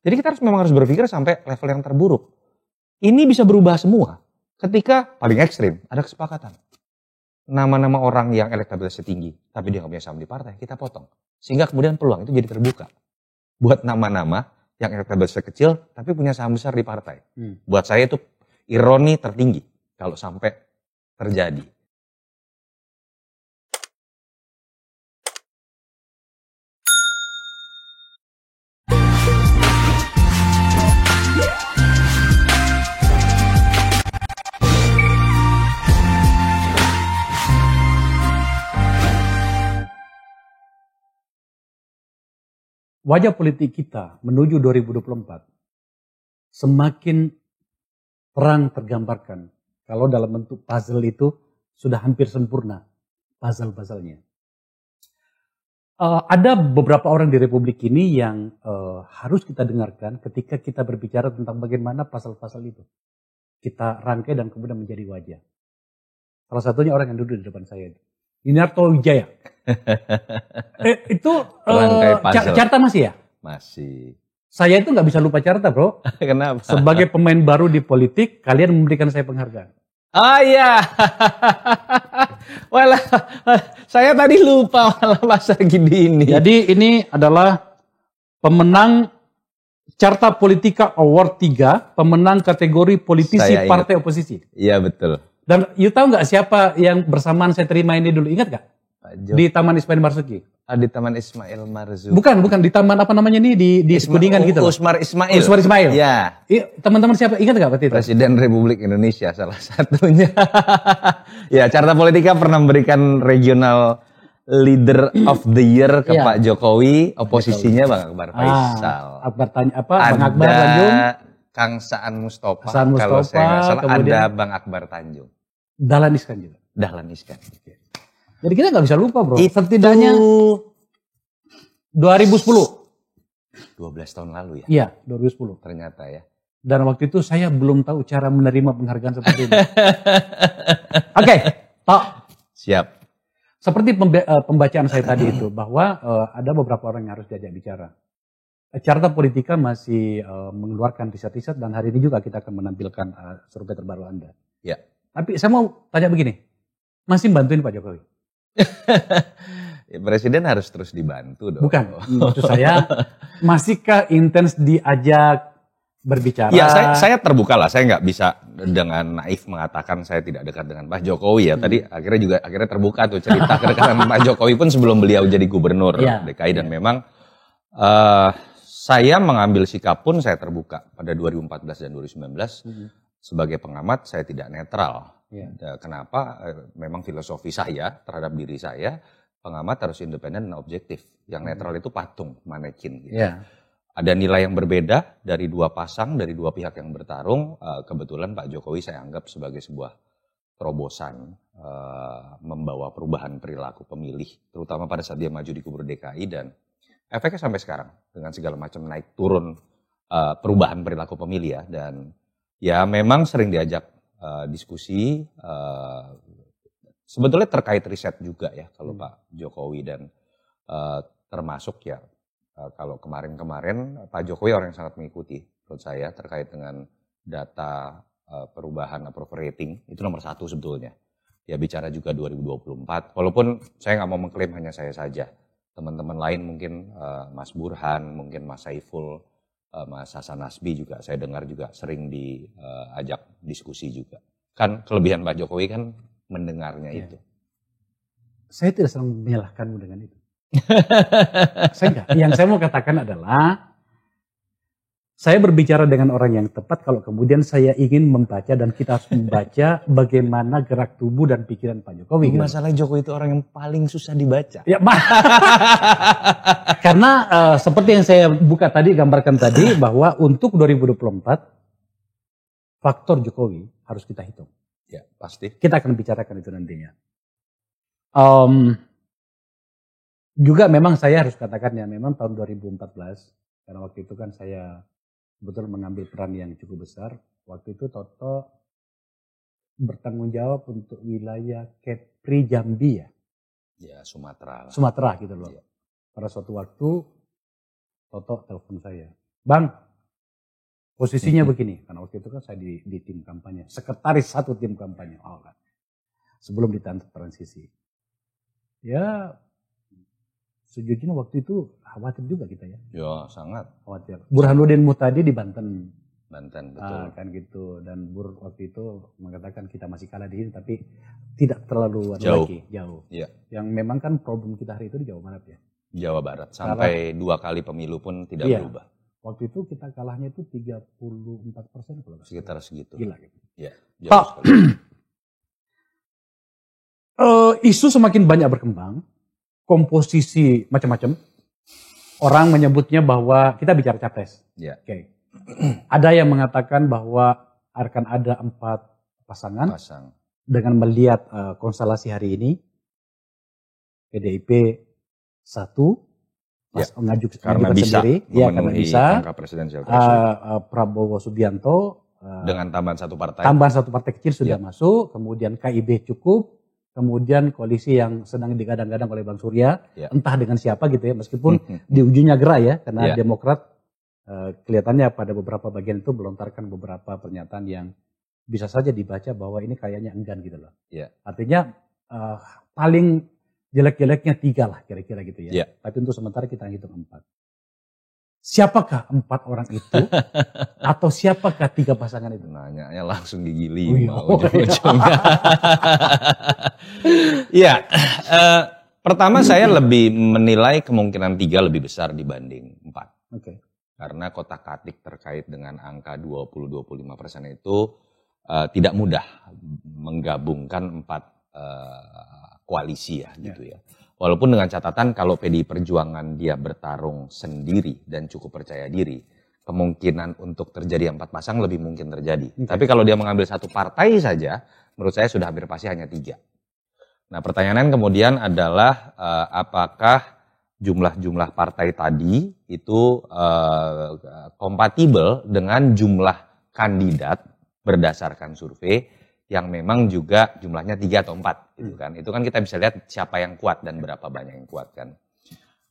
Jadi kita memang harus berpikir sampai level yang terburuk. Ini bisa berubah semua ketika paling ekstrim ada kesepakatan. Nama-nama orang yang elektabilitasnya tinggi, tapi dia nggak punya saham di partai, kita potong. Sehingga kemudian peluang itu jadi terbuka. Buat nama-nama yang elektabilitasnya kecil, tapi punya saham besar di partai. Buat saya itu ironi tertinggi kalau sampai terjadi. Wajah politik kita menuju 2024 semakin terang tergambarkan kalau dalam bentuk puzzle itu sudah hampir sempurna puzzle-puzzlenya. Ada beberapa orang di Republik ini yang harus kita dengarkan ketika kita berbicara tentang bagaimana puzzle-puzzle itu kita rangkai dan kemudian menjadi wajah. Salah satunya orang yang duduk di depan saya, Yunarto Wijaya. Itu Carta masih ya? Masih. Saya itu nggak bisa lupa Carta, bro. Kenapa? Sebagai pemain baru di politik, kalian memberikan saya penghargaan. Oh iya. Walah, saya tadi lupa malah pas gini ini. Jadi ini adalah pemenang Carta Politika Award 3, pemenang kategori politisi partai oposisi. Iya betul. Dan you tahu nggak siapa yang bersamaan saya terima ini dulu? Ingat nggak? Di Taman Ismail Marzuki. Di Taman Ismail Marzuki. Bukan di Taman apa namanya nih di Kuningan gitu. Usmar Ismail. Usmar Ismail. Ya. Teman-teman siapa? Ingat nggak waktu itu? Presiden Republik Indonesia salah satunya. Ya, Carta Politika pernah memberikan regional leader of the year ke Pak Jokowi, oposisinya Bang Akbar Faisal. Bang Akbar Tanjung. Kang Saan Mustafa. Kalau saya nggak salah ada Bang Akbar Tanjung. Dahlan Iskan juga. Dahlan Iskan. Jadi kita nggak bisa lupa, bro. Setidaknya 2010. 12 tahun lalu ya? Iya, 2010. Ternyata ya. Dan waktu itu saya belum tahu cara menerima penghargaan seperti ini. Oke, Tok. Siap. Seperti pembacaan saya tadi itu, bahwa ada beberapa orang yang harus diajak bicara. Carta Politika masih mengeluarkan riset-riset dan hari ini juga kita akan menampilkan survei terbaru Anda. Ya. Tapi saya mau tanya begini, masih bantuin Pak Jokowi? Presiden harus terus dibantu dong. Bukan, maksud saya masihkah intens diajak berbicara? Ya saya terbuka lah, saya nggak bisa dengan naif mengatakan saya tidak dekat dengan Pak Jokowi ya. Tadi akhirnya terbuka tuh cerita kedekatan Pak Jokowi pun sebelum beliau jadi gubernur DKI dan memang saya mengambil sikap pun saya terbuka pada 2014 dan 2019 sebagai pengamat saya tidak netral. Kenapa? Memang filosofi saya terhadap diri saya, pengamat harus independen dan objektif. Yang netral itu patung, manekin. Gitu. Ada nilai yang berbeda dari dua pasang, dari dua pihak yang bertarung. Kebetulan Pak Jokowi saya anggap sebagai sebuah terobosan membawa perubahan perilaku pemilih, terutama pada saat dia maju di Gubernur DKI dan efeknya sampai sekarang dengan segala macam naik turun perubahan perilaku pemilih ya. Dan ya memang sering diajak diskusi sebetulnya terkait riset juga ya kalau Pak Jokowi dan termasuk ya kalau kemarin Pak Jokowi orang yang sangat mengikuti menurut saya terkait dengan data perubahan approval rating itu nomor 1 sebetulnya ya bicara juga 2024 walaupun saya nggak mau mengklaim hanya saya saja teman-teman lain mungkin Mas Burhan mungkin Mas Saiful Mas Hasan Nasbi juga saya dengar juga sering diajak diskusi juga. Kan kelebihan Pak Jokowi kan mendengarnya itu. Saya tidak sedang menyalahkanmu dengan itu. Saya enggak. Yang saya mau katakan adalah saya berbicara dengan orang yang tepat kalau kemudian saya ingin membaca dan kita harus membaca bagaimana gerak tubuh dan pikiran Pak Jokowi. Masalah Jokowi itu orang yang paling susah dibaca. Ya, karena seperti yang saya buka tadi, gambarkan tadi bahwa untuk 2024 faktor Jokowi harus kita hitung. Ya pasti. Kita akan bicarakan itu nantinya. Juga memang saya harus katakan ya memang tahun 2014 karena waktu itu kan saya betul mengambil peran yang cukup besar. Waktu itu Toto bertanggung jawab untuk wilayah Kepri Jambi ya. Ya Sumatera. Sumatera gitu loh. Ya. Pada suatu waktu Toto telepon saya, Bang Posisinya begini, karena waktu itu kan saya di tim kampanye, sekretaris satu tim kampanye. Sebelum ditantang transisi. Ya, sejujurnya waktu itu khawatir juga kita ya. Ya, sangat khawatir. Burhanuddin Muhtadi di Banten, betul. Kan gitu. Dan waktu itu mengatakan kita masih kalah di sini, tapi tidak terlalu jauh. Ya. Yang memang kan problem kita hari itu di Jawa Barat ya. Jawa Barat, sampai 2 kali pemilu pun tidak berubah. Waktu itu kita kalahnya itu 34% kalau sekitar segitu. Gila gitu. Ya, Pak, isu semakin banyak berkembang, komposisi macam-macam. Orang menyebutnya bahwa kita bicara capres. Ya. Oke. Ada yang mengatakan bahwa akan ada 4 pasangan. Dengan melihat konstelasi hari ini, PDIP 1. Mengajukan karena bisa sendiri, karena bisa. Angka presidensial Prabowo Subianto dengan tambahan satu partai. Tambahan satu partai kecil sudah masuk, kemudian KIB cukup, kemudian koalisi yang sedang digadang-gadang oleh Bang Surya, entah dengan siapa gitu ya, meskipun di ujungnya gerak ya, karena Demokrat kelihatannya pada beberapa bagian itu melontarkan beberapa pernyataan yang bisa saja dibaca bahwa ini kayaknya enggan gitu loh. Artinya paling jelek-jeleknya 3 lah kira-kira gitu ya. Tapi untuk sementara kita hitung 4. Siapakah 4 orang itu? Atau siapakah 3 pasangan itu? Nanyanya langsung digili. Iya. Pertama saya lebih menilai kemungkinan 3 lebih besar dibanding 4. Oke. Karena kotak-katik terkait dengan angka 20-25% itu tidak mudah menggabungkan 4 koalisi ya gitu ya. Walaupun dengan catatan kalau PDI Perjuangan dia bertarung sendiri dan cukup percaya diri, kemungkinan untuk terjadi 4 pasang lebih mungkin terjadi. Tapi kalau dia mengambil 1 partai saja, menurut saya sudah hampir pasti hanya 3. Nah, pertanyaan kemudian adalah apakah jumlah-jumlah partai tadi itu kompatibel dengan jumlah kandidat berdasarkan survei yang memang juga jumlahnya 3 atau 4 gitu kan. Itu kan kita bisa lihat siapa yang kuat dan berapa banyak yang kuat kan.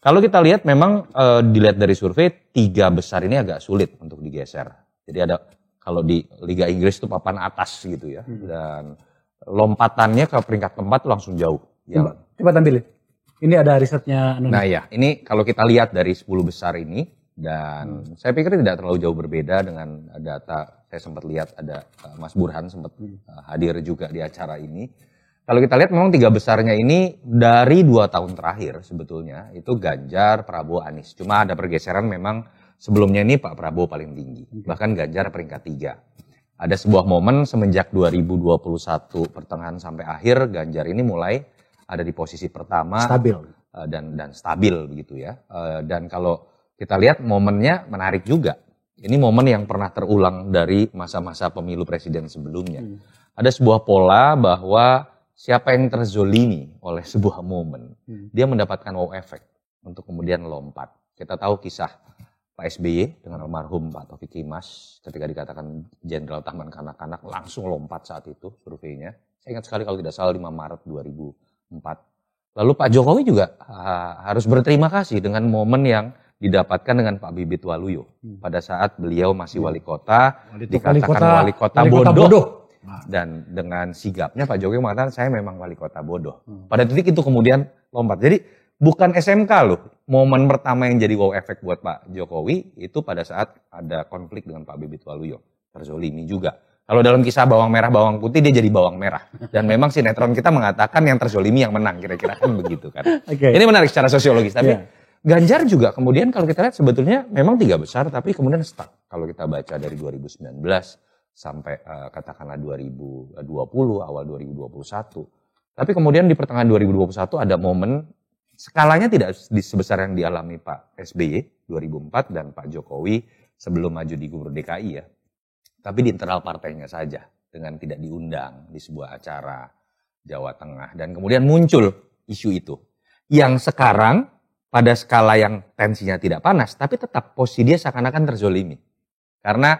Kalau kita lihat memang dilihat dari survei 3 besar ini agak sulit untuk digeser. Jadi ada kalau di Liga Inggris itu papan atas gitu ya. Dan lompatannya ke peringkat keempat langsung jauh. Coba tampilin. Ini ada risetnya. Nah ya, ini kalau kita lihat dari 10 besar ini dan saya pikir tidak terlalu jauh berbeda dengan data. Saya sempat lihat ada Mas Burhan sempat hadir juga di acara ini. Kalau kita lihat memang 3 besarnya ini dari 2 tahun terakhir sebetulnya itu Ganjar, Prabowo, Anies. Cuma ada pergeseran memang sebelumnya ini Pak Prabowo paling tinggi. Bahkan Ganjar peringkat 3. Ada sebuah momen semenjak 2021 pertengahan sampai akhir Ganjar ini mulai ada di posisi pertama. Stabil. Dan stabil begitu ya. Dan kalau kita lihat momennya menarik juga. Ini momen yang pernah terulang dari masa-masa pemilu presiden sebelumnya. Ada sebuah pola bahwa siapa yang terzolimi oleh sebuah momen, dia mendapatkan wow effect untuk kemudian lompat. Kita tahu kisah Pak SBY dengan almarhum Pak Taufik Kimas ketika dikatakan Jenderal Taman Kanak-Kanak langsung lompat saat itu surveinya. Saya ingat sekali kalau tidak salah 5 Maret 2004. Lalu Pak Jokowi juga harus berterima kasih dengan momen yang didapatkan dengan Pak Bibit Waluyo pada saat beliau masih wali kota, dikatakan wali kota bodoh. Dan dengan sigapnya Pak Jokowi mengatakan saya memang wali kota bodoh. Pada titik itu kemudian lompat. Jadi bukan SMK loh. Momen pertama yang jadi wow effect buat Pak Jokowi itu pada saat ada konflik dengan Pak Bibit Waluyo. Terzolimi juga. Kalau dalam kisah bawang merah bawang putih dia jadi bawang merah. Dan memang sinetron kita mengatakan yang terzolimi yang menang kira-kira kan begitu kan. Ini menarik secara sosiologis tapi Ganjar juga kemudian kalau kita lihat sebetulnya memang 3 besar tapi kemudian stuck. Kalau kita baca dari 2019 sampai katakanlah 2020, awal 2021. Tapi kemudian di pertengahan 2021 ada momen skalanya tidak sebesar yang dialami Pak SBY 2004 dan Pak Jokowi sebelum maju di Gubernur DKI ya. Tapi di internal partainya saja dengan tidak diundang di sebuah acara Jawa Tengah. Dan kemudian muncul isu itu. Yang sekarang pada skala yang tensinya tidak panas, tapi tetap posisi dia seakan-akan terzolimi. Karena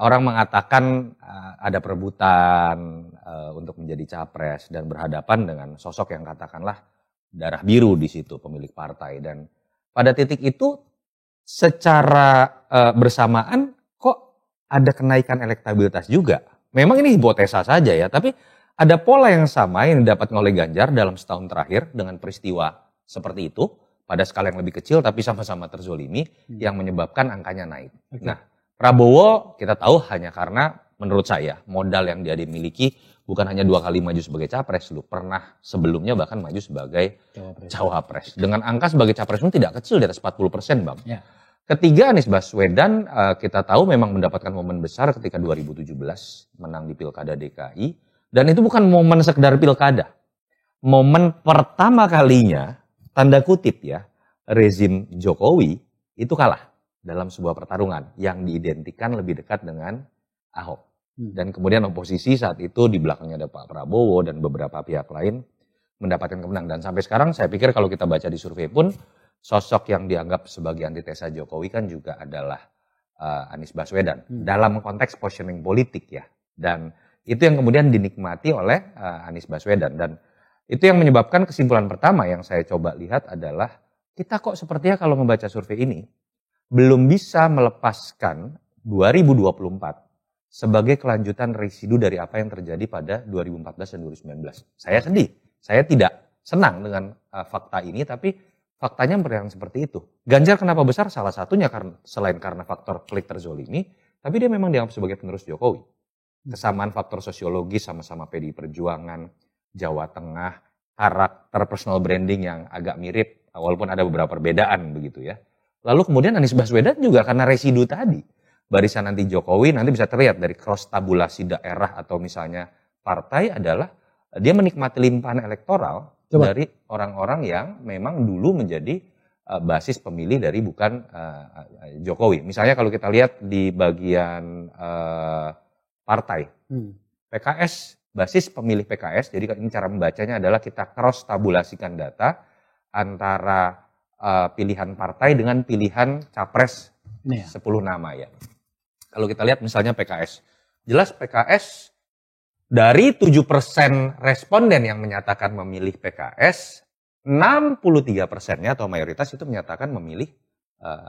orang mengatakan ada perebutan untuk menjadi capres dan berhadapan dengan sosok yang katakanlah darah biru di situ, pemilik partai. Dan pada titik itu secara bersamaan kok ada kenaikan elektabilitas juga. Memang ini hipotesa saja ya, tapi ada pola yang sama yang didapat oleh Ganjar dalam setahun terakhir dengan peristiwa seperti itu pada skala yang lebih kecil tapi sama-sama terzolimi yang menyebabkan angkanya naik. Okay. Nah, Prabowo kita tahu hanya karena menurut saya modal yang dia dimiliki bukan hanya 2 kali maju sebagai capres, pernah sebelumnya bahkan maju sebagai cawapres. Dengan angka sebagai capres pun tidak kecil, di atas 40%, Bang. Ya. Ketiga, Anies Baswedan kita tahu memang mendapatkan momen besar ketika 2017 menang di Pilkada DKI. Dan itu bukan momen sekedar pilkada. Momen pertama kalinya, tanda kutip ya, rezim Jokowi itu kalah dalam sebuah pertarungan yang diidentikan lebih dekat dengan Ahok. Dan kemudian oposisi saat itu di belakangnya ada Pak Prabowo dan beberapa pihak lain mendapatkan kemenangan. Dan sampai sekarang saya pikir kalau kita baca di survei pun sosok yang dianggap sebagai antitesa Jokowi kan juga adalah Anies Baswedan. Dalam konteks positioning politik ya. Dan itu yang kemudian dinikmati oleh Anies Baswedan. Dan itu yang menyebabkan kesimpulan pertama yang saya coba lihat adalah kita kok sepertinya kalau membaca survei ini belum bisa melepaskan 2024 sebagai kelanjutan residu dari apa yang terjadi pada 2014 dan 2019. Saya sedih, saya tidak senang dengan fakta ini, tapi faktanya yang seperti itu. Ganjar kenapa besar? Salah satunya selain karena faktor klik terzolimi, tapi dia memang dianggap sebagai penerus Jokowi. Kesamaan faktor sosiologis sama-sama PDI Perjuangan, Jawa Tengah, karakter personal branding yang agak mirip, walaupun ada beberapa perbedaan begitu ya. Lalu kemudian Anies Baswedan juga karena residu tadi. Barisan anti Jokowi nanti bisa terlihat dari cross tabulasi daerah atau misalnya partai adalah dia menikmati limpahan elektoral dari orang-orang yang memang dulu menjadi basis pemilih dari bukan Jokowi. Misalnya kalau kita lihat di bagian partai, PKS, basis pemilih PKS, jadi ini cara membacanya adalah kita cross tabulasikan data antara pilihan partai dengan pilihan capres 10 nama ya. Kalau kita lihat misalnya PKS, jelas PKS dari 7% responden yang menyatakan memilih PKS, 63%-nya atau mayoritas itu menyatakan memilih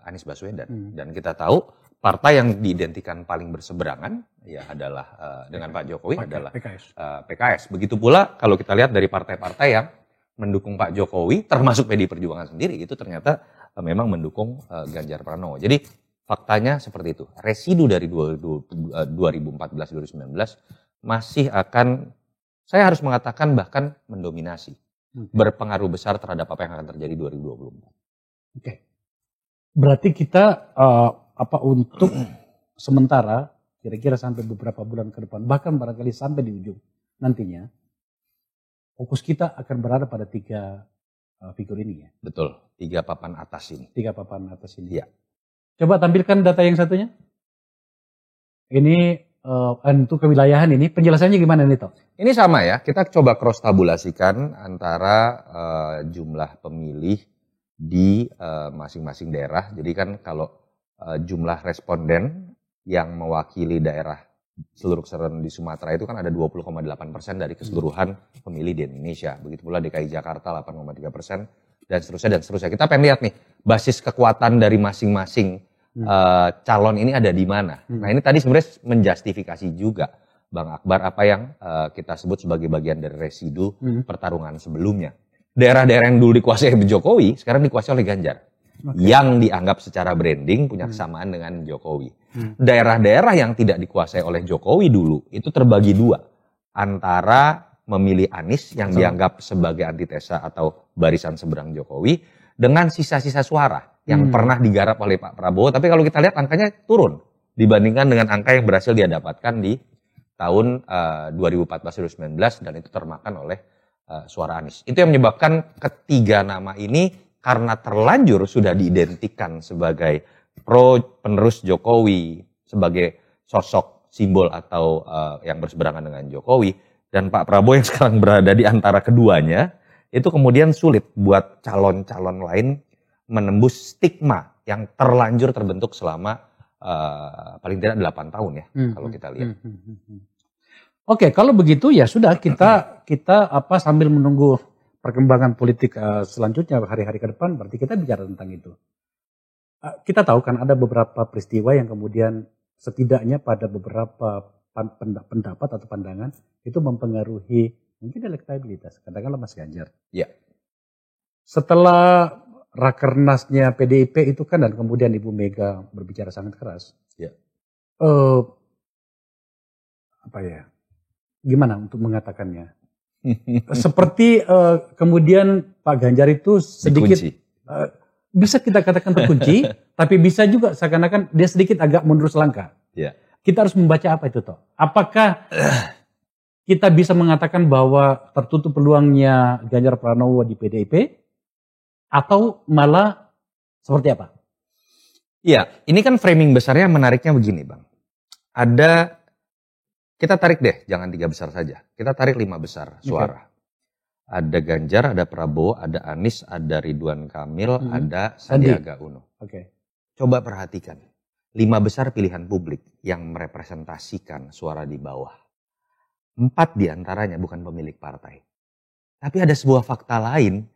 Anies Baswedan. Dan kita tahu partai yang diidentikan paling berseberangan ya adalah dengan Pak Jokowi adalah PKS. Begitu pula kalau kita lihat dari partai-partai yang mendukung Pak Jokowi, termasuk PDI Perjuangan sendiri, itu ternyata memang mendukung Ganjar Pranowo. Jadi faktanya seperti itu. Residu dari 2014-2019 masih akan, saya harus mengatakan bahkan mendominasi. Berpengaruh besar terhadap apa yang akan terjadi 2024. Oke. Berarti kita untuk sementara, kira-kira sampai beberapa bulan ke depan, bahkan barangkali sampai di ujung nantinya, fokus kita akan berada pada 3 figur ini ya? Betul, 3 papan atas ini. 3 papan atas ini. Iya. Coba tampilkan data yang satunya. Ini untuk kewilayahan ini, penjelasannya gimana nih Toh? Ini sama ya, kita coba cross tabulasikan antara jumlah pemilih di masing-masing daerah. Jadi kan kalau jumlah responden yang mewakili daerah seluruh keseluruhan di Sumatera itu kan ada 20,8% dari keseluruhan pemilih di Indonesia. Begitu pula DKI Jakarta 8,3%. Dan seterusnya. Kita pengen lihat nih, basis kekuatan dari masing-masing calon ini ada di mana. Nah ini tadi sebenarnya menjustifikasi juga Bang Akbar apa yang kita sebut sebagai bagian dari residu pertarungan sebelumnya. Daerah-daerah yang dulu dikuasai oleh Jokowi, sekarang dikuasai oleh Ganjar. Yang dianggap secara branding punya kesamaan dengan Jokowi. Daerah-daerah yang tidak dikuasai oleh Jokowi dulu, itu terbagi 2. Antara memilih Anies yang dianggap sebagai antitesa atau barisan seberang Jokowi dengan sisa-sisa suara yang pernah digarap oleh Pak Prabowo. Tapi kalau kita lihat angkanya turun dibandingkan dengan angka yang berhasil dia dapatkan di tahun 2014-2019 dan itu termakan oleh suara Anies. Itu yang menyebabkan ketiga nama ini karena terlanjur sudah diidentikan sebagai penerus Jokowi, sebagai sosok simbol atau yang berseberangan dengan Jokowi. Dan Pak Prabowo yang sekarang berada di antara keduanya, itu kemudian sulit buat calon-calon lain menembus stigma yang terlanjur terbentuk selama paling tidak 8 tahun ya, kalau kita lihat. Oke, kalau begitu ya sudah kita sambil menunggu perkembangan politik selanjutnya hari-hari ke depan, berarti kita bicara tentang itu. Kita tahu kan ada beberapa peristiwa yang kemudian setidaknya pada beberapa pendapat atau pandangan itu mempengaruhi mungkin elektabilitas, katakanlah Mas Ganjar. Ya. Setelah Rakernasnya PDIP itu kan dan kemudian Ibu Mega berbicara sangat keras. Ya. Gimana untuk mengatakannya? Seperti kemudian Pak Ganjar itu sedikit bisa kita katakan terkunci, tapi bisa juga seakan-akan dia sedikit agak mundur selangkah. Ya. Kita harus membaca apa itu toh? Apakah kita bisa mengatakan bahwa tertutup peluangnya Ganjar Pranowo di PDIP? Atau malah seperti apa? Iya, ini kan framing besarnya menariknya begini Bang. Kita tarik deh, jangan 3 besar saja. Kita tarik 5 besar suara. Okay. Ada Ganjar, ada Prabowo, ada Anies, ada Ridwan Kamil, ada Sandiaga Uno. Okay. Coba perhatikan. 5 besar pilihan publik yang merepresentasikan suara di bawah. 4 diantaranya bukan pemilik partai. Tapi ada sebuah fakta lain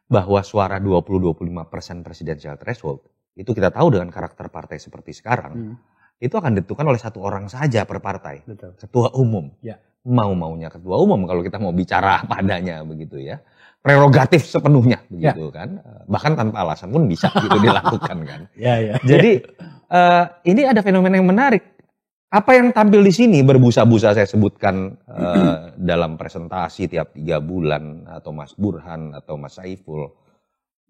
bahwa suara 20-25% presidensial threshold, itu kita tahu dengan karakter partai seperti sekarang, itu akan ditentukan oleh 1 orang saja per partai. Betul. Ketua umum. Ya. Mau-maunya ketua umum kalau kita mau bicara padanya begitu ya. Prerogatif sepenuhnya begitu kan. Bahkan tanpa alasan pun bisa gitu dilakukan kan. Ya. Jadi ini ada fenomena yang menarik. Apa yang tampil di sini berbusa-busa saya sebutkan dalam presentasi tiap 3 bulan atau Mas Burhan atau Mas Saiful.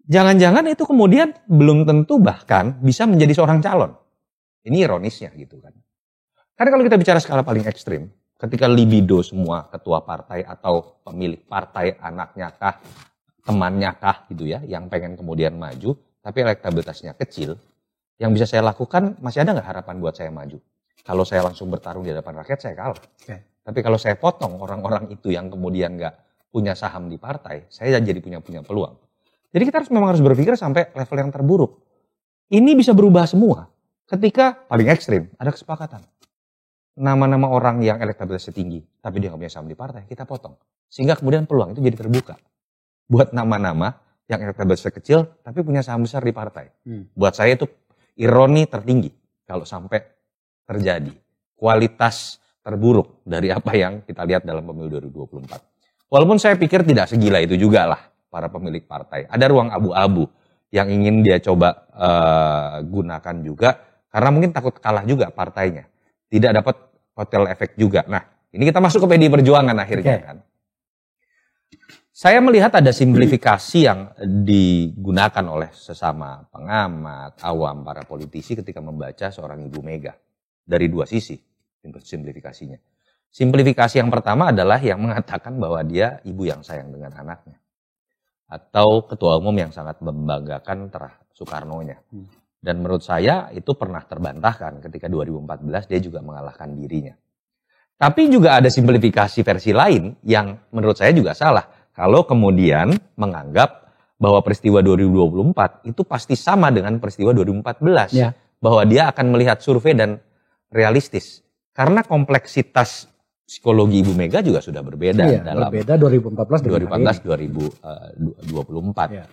Jangan-jangan itu kemudian belum tentu bahkan bisa menjadi seorang calon. Ini ironisnya gitu kan. Karena kalau kita bicara skala paling ekstrim, ketika libido semua ketua partai atau pemilik partai, anaknya kah, temannya kah gitu ya, yang pengen kemudian maju, tapi elektabilitasnya kecil, yang bisa saya lakukan masih ada nggak harapan buat saya maju? Kalau saya langsung bertarung di hadapan rakyat, saya kalah. Okay. Tapi kalau saya potong orang-orang itu yang kemudian nggak punya saham di partai, saya jadi punya peluang. Jadi kita memang harus berpikir sampai level yang terburuk. Ini bisa berubah semua ketika paling ekstrim ada kesepakatan. Nama-nama orang yang elektabilitasnya tinggi, tapi dia nggak punya saham di partai, kita potong. Sehingga kemudian peluang itu jadi terbuka. Buat nama-nama yang elektabilitasnya kecil, tapi punya saham besar di partai. Buat saya itu ironi tertinggi kalau sampai terjadi kualitas terburuk dari apa yang kita lihat dalam pemilu 2024. Walaupun saya pikir tidak segila itu juga lah para pemilik partai. Ada ruang abu-abu yang ingin dia coba gunakan juga karena mungkin takut kalah juga partainya. Tidak dapat kotel efek juga. Nah, ini kita masuk ke PDI Perjuangan akhirnya kan. Saya melihat ada simplifikasi yang digunakan oleh sesama pengamat, awam, para politisi ketika membaca seorang Ibu Mega. Dari 2 sisi simplifikasinya. Simplifikasi yang pertama adalah yang mengatakan bahwa dia ibu yang sayang dengan anaknya. Atau ketua umum yang sangat membanggakan terah Soekarno-nya. Dan menurut saya itu pernah terbantahkan ketika 2014 dia juga mengalahkan dirinya. Tapi juga ada simplifikasi versi lain yang menurut saya juga salah. Kalau kemudian menganggap bahwa peristiwa 2024 itu pasti sama dengan peristiwa 2014. Ya. Bahwa dia akan melihat survei dan realistis. Karena kompleksitas psikologi Ibu Mega juga sudah berbeda. Berbeda 2014 2024. Ya.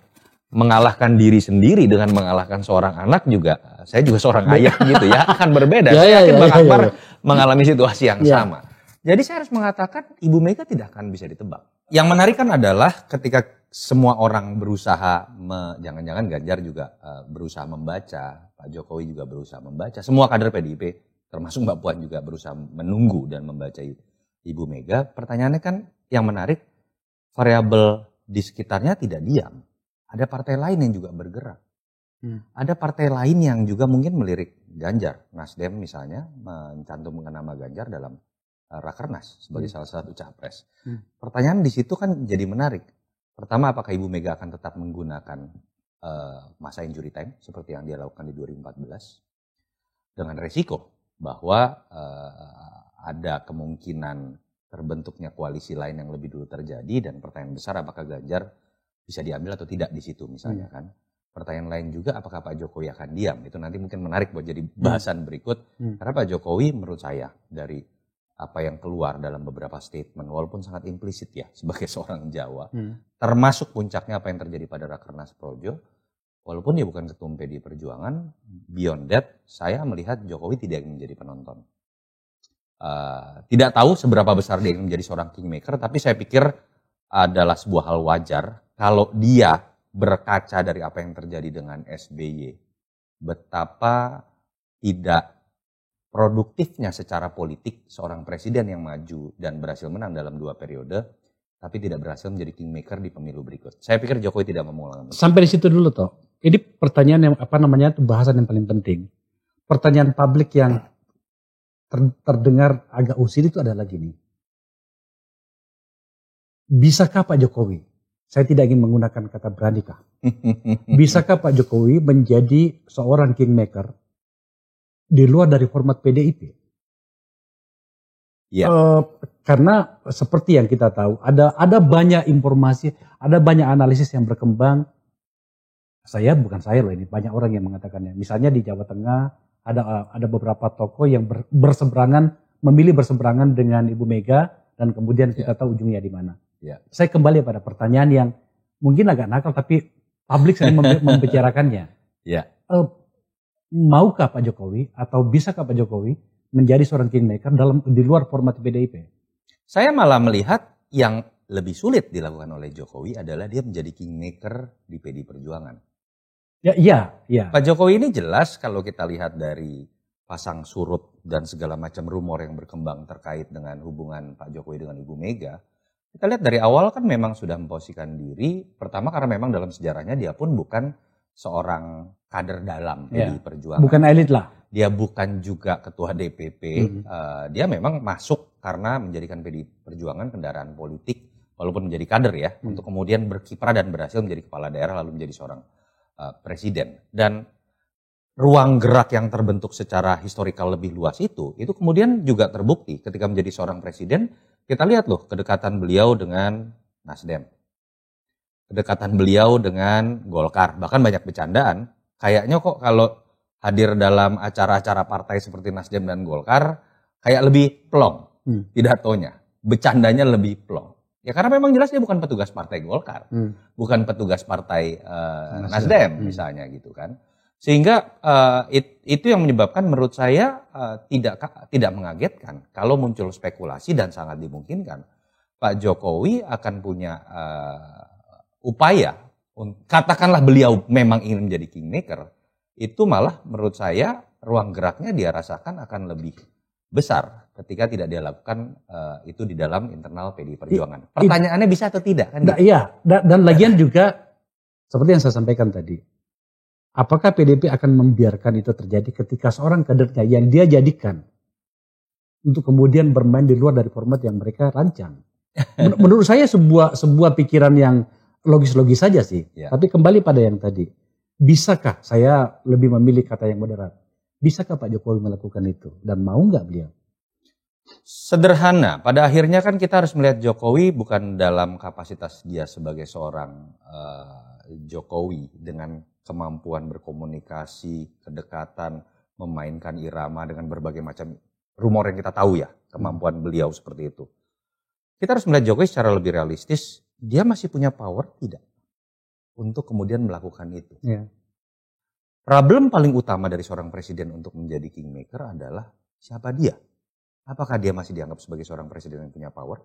Mengalahkan diri sendiri dengan mengalahkan seorang anak juga, saya juga seorang ayah gitu ya, akan berbeda. Saya yakin Bang Akbar mengalami situasi yang sama. Jadi saya harus mengatakan Ibu Mega tidak akan bisa ditebak. Yang menarik kan adalah ketika semua orang berusaha, jangan-jangan Ganjar juga berusaha membaca, Pak Jokowi juga berusaha membaca, semua kader PDIP termasuk Mbak Puan juga berusaha menunggu dan membaca Ibu Mega. Pertanyaannya kan yang menarik, variabel di sekitarnya tidak diam. Ada partai lain yang juga bergerak. Ada partai lain yang juga mungkin melirik Ganjar. Nasdem misalnya mencantumkan nama Ganjar dalam Rakernas sebagai salah satu capres. Pertanyaan di situ kan jadi menarik. Pertama, apakah Ibu Mega akan tetap menggunakan masa injury time seperti yang dia lakukan di 2014 dengan resiko bahwa ada kemungkinan terbentuknya koalisi lain yang lebih dulu terjadi, dan pertanyaan besar apakah Ganjar bisa diambil atau tidak di situ misalnya kan. Pertanyaan lain juga apakah Pak Jokowi akan diam, itu nanti mungkin menarik buat jadi bahasan berikut. Karena Pak Jokowi menurut saya dari apa yang keluar dalam beberapa statement walaupun sangat implisit ya sebagai seorang Jawa, termasuk puncaknya apa yang terjadi pada Rakernas Projo, Walaupun dia bukan ketum PDI Perjuangan, beyond that, saya melihat Jokowi tidak ingin menjadi penonton. Tidak tahu seberapa besar dia ingin menjadi seorang kingmaker, tapi saya pikir adalah sebuah hal wajar kalau dia berkaca dari apa yang terjadi dengan SBY. Betapa tidak produktifnya secara politik seorang presiden yang maju dan berhasil menang dalam 2 periode, tapi tidak berhasil menjadi kingmaker di pemilu berikut. Saya pikir Jokowi tidak mau mengulang. Sampai di situ dulu toh. Ini pertanyaan yang bahasan yang paling penting. Pertanyaan publik yang terdengar agak usil itu adalah gini. Bisakah Pak Jokowi? Saya tidak ingin menggunakan kata beranikah. Bisakah Pak Jokowi menjadi seorang kingmaker di luar dari format PDIP? Ya. Karena seperti yang kita tahu, ada banyak informasi, ada banyak analisis yang berkembang. Bukan saya loh ini, banyak orang yang mengatakannya. Misalnya di Jawa Tengah ada beberapa tokoh yang memilih berseberangan dengan Ibu Mega, dan kemudian kita tahu ujungnya di mana. Ya. Saya kembali pada pertanyaan yang mungkin agak nakal tapi publik sering membicarakannya. Ya. Maukah Pak Jokowi atau bisakah Pak Jokowi menjadi seorang kingmaker di luar format PDIP? Saya malah melihat yang lebih sulit dilakukan oleh Jokowi adalah dia menjadi kingmaker di PDI Perjuangan. Iya. Pak Jokowi ini jelas kalau kita lihat dari pasang surut dan segala macam rumor yang berkembang terkait dengan hubungan Pak Jokowi dengan Ibu Mega. Kita lihat dari awal kan memang sudah memposisikan diri. Pertama karena memang dalam sejarahnya dia pun bukan seorang kader dalam PDI Perjuangan. Bukan elit lah. Dia bukan juga ketua DPP. Dia memang masuk karena menjadikan PDI Perjuangan kendaraan politik. Walaupun menjadi kader ya. Untuk kemudian berkiprah dan berhasil menjadi kepala daerah lalu menjadi seorang presiden. Dan ruang gerak yang terbentuk secara historikal lebih luas itu kemudian juga terbukti ketika menjadi seorang presiden. Kita lihat loh kedekatan beliau dengan Nasdem, kedekatan beliau dengan Golkar, bahkan banyak bercandaan. Kayaknya kok kalau hadir dalam acara-acara partai seperti Nasdem dan Golkar kayak lebih plong pidatonya, bercandanya lebih plong. Ya karena memang jelas dia bukan petugas partai Golkar, bukan petugas partai Nasdem misalnya gitu kan. Sehingga itu yang menyebabkan menurut saya tidak mengagetkan kalau muncul spekulasi dan sangat dimungkinkan Pak Jokowi akan punya upaya, katakanlah beliau memang ingin menjadi kingmaker, itu malah menurut saya ruang geraknya dia rasakan akan lebih besar ketika tidak dia lakukan itu di dalam internal PDI Perjuangan. Pertanyaannya bisa atau tidak kan? Iya, dan lagian juga seperti yang saya sampaikan tadi, apakah PDIP akan membiarkan itu terjadi ketika seorang kadernya yang dia jadikan untuk kemudian bermain di luar dari format yang mereka rancang? Menurut saya sebuah pikiran yang logis-logis saja sih. Ya. Tapi kembali pada yang tadi, bisakah, saya lebih memilih kata yang moderat, bisakah Pak Jokowi melakukan itu dan mau nggak beliau? Sederhana, pada akhirnya kan kita harus melihat Jokowi bukan dalam kapasitas dia sebagai seorang Jokowi dengan kemampuan berkomunikasi, kedekatan, memainkan irama dengan berbagai macam rumor yang kita tahu ya, kemampuan beliau seperti itu. Kita harus melihat Jokowi secara lebih realistis, dia masih punya power tidak untuk kemudian melakukan itu. Yeah. Problem paling utama dari seorang presiden untuk menjadi kingmaker adalah siapa dia? Apakah dia masih dianggap sebagai seorang presiden yang punya power?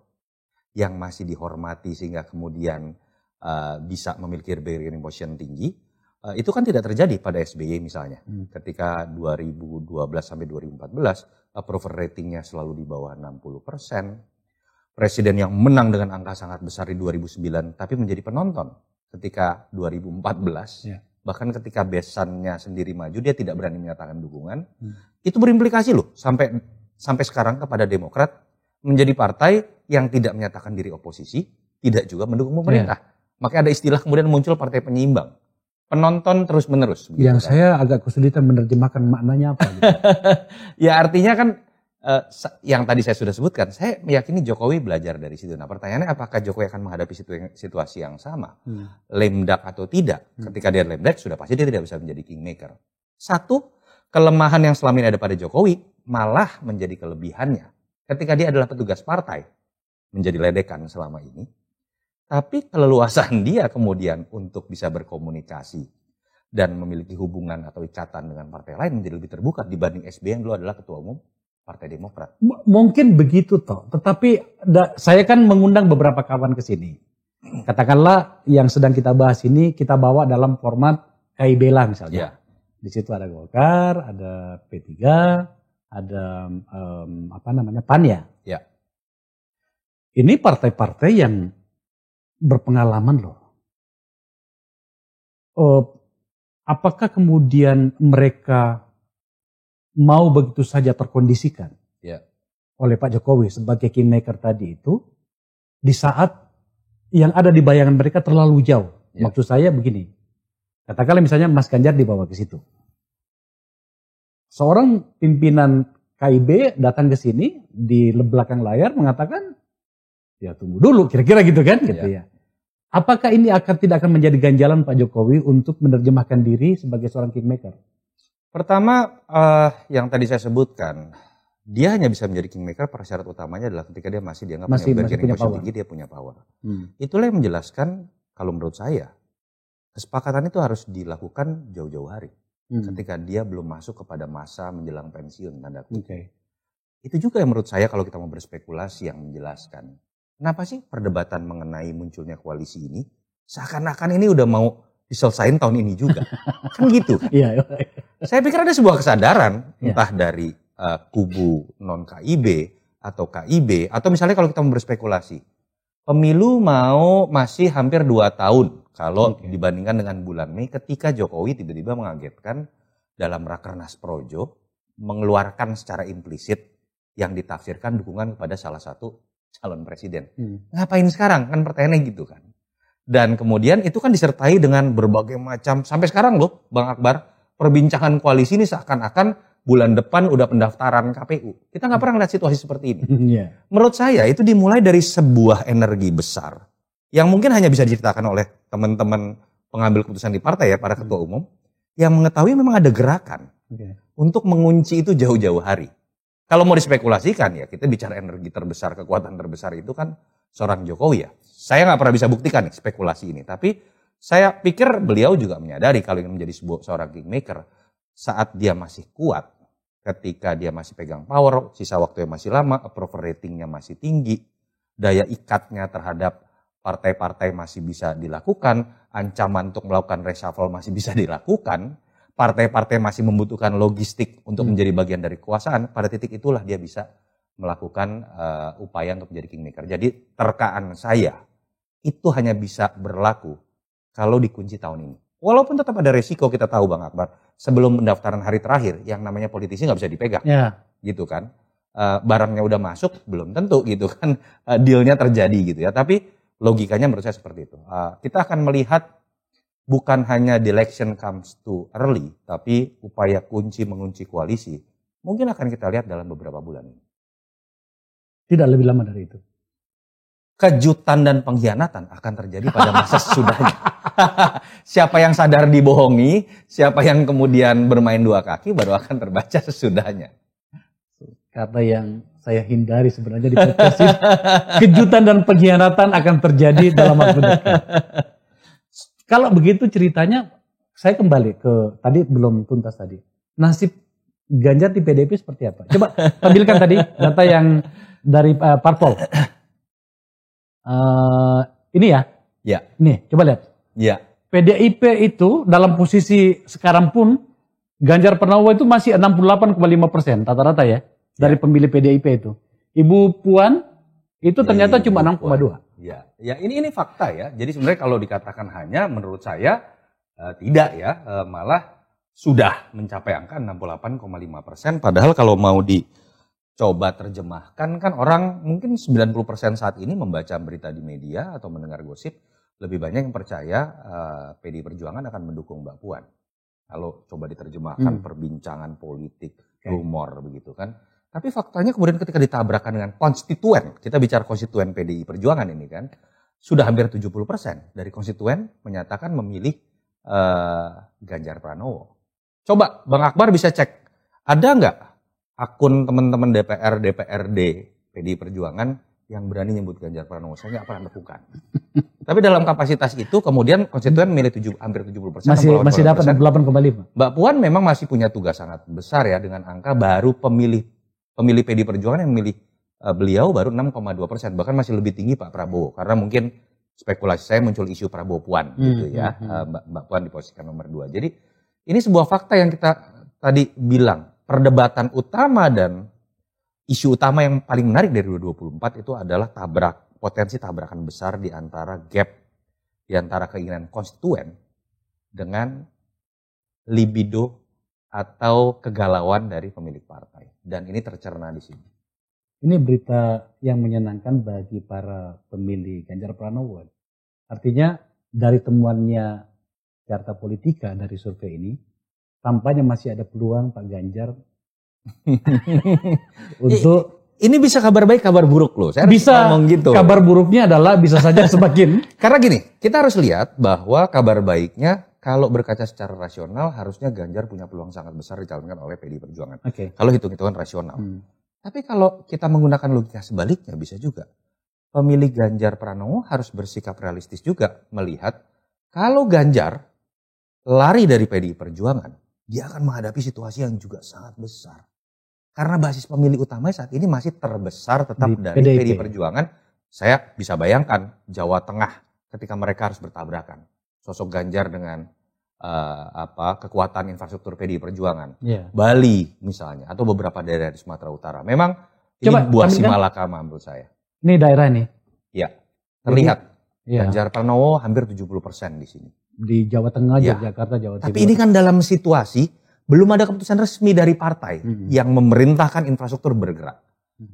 Yang masih dihormati sehingga kemudian bisa memiliki bargaining position tinggi? Itu kan tidak terjadi pada SBY misalnya. Ketika 2012 sampai 2014 approval ratingnya selalu di bawah 60%. Presiden yang menang dengan angka sangat besar di 2009 tapi menjadi penonton ketika 2014. Yeah. Bahkan ketika besannya sendiri maju dia tidak berani menyatakan dukungan. Itu berimplikasi loh sampai sekarang kepada Demokrat menjadi partai yang tidak menyatakan diri oposisi, tidak juga mendukung pemerintah. Yeah. Makanya ada istilah kemudian muncul partai penyeimbang. Penonton terus-menerus. Yang kan? Saya agak kesulitan menerjemahkan maknanya apa. Gitu. Ya artinya kan yang tadi saya sudah sebutkan, saya meyakini Jokowi belajar dari situ. Nah pertanyaannya apakah Jokowi akan menghadapi situasi yang sama? Lemdak atau tidak? Ketika dia lemdak sudah pasti dia tidak bisa menjadi kingmaker. Satu, kelemahan yang selama ini ada pada Jokowi malah menjadi kelebihannya. Ketika dia adalah petugas partai, menjadi ledekan selama ini. Tapi keleluasan dia kemudian untuk bisa berkomunikasi dan memiliki hubungan atau ikatan dengan partai lain menjadi lebih terbuka dibanding SBY yang dulu adalah ketua umum Partai Demokrat. Mungkin begitu toh, tetapi saya kan mengundang beberapa kawan ke sini. Katakanlah yang sedang kita bahas ini kita bawa dalam format KIB lah misalnya. Ya. Di situ ada Golkar, ada P3, ada PAN ya. Ya. Ini partai-partai yang berpengalaman loh. Apakah kemudian mereka mau begitu saja terkondisikan oleh Pak Jokowi sebagai kingmaker tadi itu di saat yang ada di bayangan mereka terlalu jauh. Maksud saya begini, katakanlah misalnya Mas Ganjar dibawa ke situ. Seorang pimpinan KIB datang ke sini di belakang layar mengatakan, ya tunggu dulu kira-kira gitu kan, gitu ya. Apakah ini tidak akan menjadi ganjalan Pak Jokowi untuk menerjemahkan diri sebagai seorang kingmaker? Pertama, yang tadi saya sebutkan, dia hanya bisa menjadi kingmaker pada syarat utamanya adalah ketika dia masih dianggap punya bargaining position tinggi, dia punya power. Itulah yang menjelaskan, kalau menurut saya, kesepakatan itu harus dilakukan jauh-jauh hari. Ketika dia belum masuk kepada masa menjelang pensiun, tanda kutip. Itu juga yang menurut saya kalau kita mau berspekulasi yang menjelaskan. Kenapa sih perdebatan mengenai munculnya koalisi ini, seakan-akan ini udah mau diselesain tahun ini juga. Kan gitu. Iya. Saya pikir ada sebuah kesadaran entah dari kubu non KIB atau KIB atau misalnya kalau kita mau berspekulasi. Pemilu masih hampir 2 tahun kalau dibandingkan dengan bulan Mei ketika Jokowi tiba-tiba mengagetkan dalam Rakernas Projo mengeluarkan secara implisit yang ditafsirkan dukungan kepada salah satu calon presiden. Ngapain sekarang? Kan pertanyaannya gitu kan. Dan kemudian itu kan disertai dengan berbagai macam, sampai sekarang loh Bang Akbar, perbincangan koalisi ini seakan-akan bulan depan udah pendaftaran KPU. Kita nggak pernah ngeliat situasi seperti ini. Menurut saya itu dimulai dari sebuah energi besar, yang mungkin hanya bisa diceritakan oleh teman-teman pengambil keputusan di partai ya, para ketua umum, yang mengetahui memang ada gerakan untuk mengunci itu jauh-jauh hari. Kalau mau dispekulasikan ya, kita bicara energi terbesar, kekuatan terbesar itu kan seorang Jokowi ya. Saya nggak pernah bisa buktikan nih spekulasi ini, tapi saya pikir beliau juga menyadari kalau ingin menjadi seorang kingmaker saat dia masih kuat, ketika dia masih pegang power, sisa waktunya masih lama, approval ratingnya masih tinggi, daya ikatnya terhadap partai-partai masih bisa dilakukan, ancaman untuk melakukan reshuffle masih bisa dilakukan, partai-partai masih membutuhkan logistik untuk menjadi bagian dari kekuasaan, pada titik itulah dia bisa melakukan upaya untuk menjadi kingmaker. Jadi terkaan saya itu hanya bisa berlaku kalau dikunci tahun ini. Walaupun tetap ada resiko, kita tahu Bang Akbar, sebelum pendaftaran hari terakhir yang namanya politisi nggak bisa dipegang, gitu kan. Barangnya udah masuk belum tentu gitu kan, dealnya terjadi gitu ya. Tapi logikanya menurut saya seperti itu. Kita akan melihat bukan hanya the election comes too early, tapi upaya mengunci koalisi mungkin akan kita lihat dalam beberapa bulan ini. Tidak lebih lama dari itu. Kejutan dan pengkhianatan akan terjadi pada masa sesudahnya. Siapa yang sadar dibohongi, siapa yang kemudian bermain dua kaki baru akan terbaca sesudahnya. Kata yang saya hindari sebenarnya di podcast ini. Kejutan dan pengkhianatan akan terjadi dalam waktu dekat. Kalau begitu ceritanya, saya kembali ke tadi belum tuntas tadi. Nasib Ganjar di PDIP seperti apa? Coba tampilkan tadi data yang dari parpol. Ini ya. Ya. Nih, coba lihat. Ya. PDIP itu dalam posisi sekarang pun Ganjar Pranowo itu masih 68,5% rata-rata ya dari pemilih PDIP itu. Ibu Puan itu ternyata cuma 6,2. Ya, ya ini fakta ya. Jadi sebenarnya kalau dikatakan hanya, menurut saya tidak ya, malah sudah mencapai angka 68,5%. Padahal kalau mau dicoba terjemahkan kan orang mungkin 90% saat ini membaca berita di media atau mendengar gosip lebih banyak yang percaya PDI Perjuangan akan mendukung Mbak Puan. Kalau coba diterjemahkan perbincangan politik, rumor begitu kan. Tapi faktanya kemudian ketika ditabrakkan dengan konstituen, kita bicara konstituen PDI Perjuangan ini kan, sudah hampir 70% dari konstituen menyatakan memilih Ganjar Pranowo. Coba Bang Akbar bisa cek, ada nggak akun teman-teman DPR, DPRD PDI Perjuangan yang berani nyebut Ganjar Pranowo, saya nggak pernah lakukan. Tapi dalam kapasitas itu kemudian konstituen memilih hampir 70%. Masih dapat 8,5. Mbak Puan memang masih punya tugas sangat besar ya dengan angka baru pemilih PD Perjuangan yang memilih beliau baru 6,2%, bahkan masih lebih tinggi Pak Prabowo karena mungkin spekulasi saya muncul isu Prabowo Puan gitu ya, Mbak Puan diposisikan nomor 2. Jadi ini sebuah fakta yang kita tadi bilang, perdebatan utama dan isu utama yang paling menarik dari 2024 itu adalah potensi tabrakan besar di antara keinginan konstituen dengan libido atau kegalauan dari pemilik partai. Dan ini tercerna di sini. Ini berita yang menyenangkan bagi para pemilih Ganjar Pranowo. Artinya dari temuannya Carta Politika dari survei ini, tampaknya masih ada peluang Pak Ganjar untuk ini bisa kabar baik kabar buruk loh. Saya bisa ngomong gitu. Kabar buruknya adalah bisa saja semakin karena gini, kita harus lihat bahwa kabar baiknya kalau berkaca secara rasional harusnya Ganjar punya peluang sangat besar dicalonkan oleh PDI Perjuangan. Kalau hitung-hitungan rasional. Tapi kalau kita menggunakan logika sebaliknya bisa juga pemilih Ganjar Pranowo harus bersikap realistis juga melihat kalau Ganjar lari dari PDI Perjuangan, dia akan menghadapi situasi yang juga sangat besar. Karena basis pemilih utamanya saat ini masih terbesar tetap dari PDI Perjuangan. Saya bisa bayangkan Jawa Tengah ketika mereka harus bertabrakan. Sosok Ganjar dengan kekuatan infrastruktur PDI Perjuangan. Bali misalnya atau beberapa daerah di Sumatera Utara. Memang ini buah simalakama menurut saya. Ini daerah nih. Ya, terlihat. Ganjar Pranowo hampir 70% di sini. Di Jawa Tengah, Yogyakarta, Jawa Timur. Tapi ini kan dalam situasi belum ada keputusan resmi dari partai yang memerintahkan infrastruktur bergerak.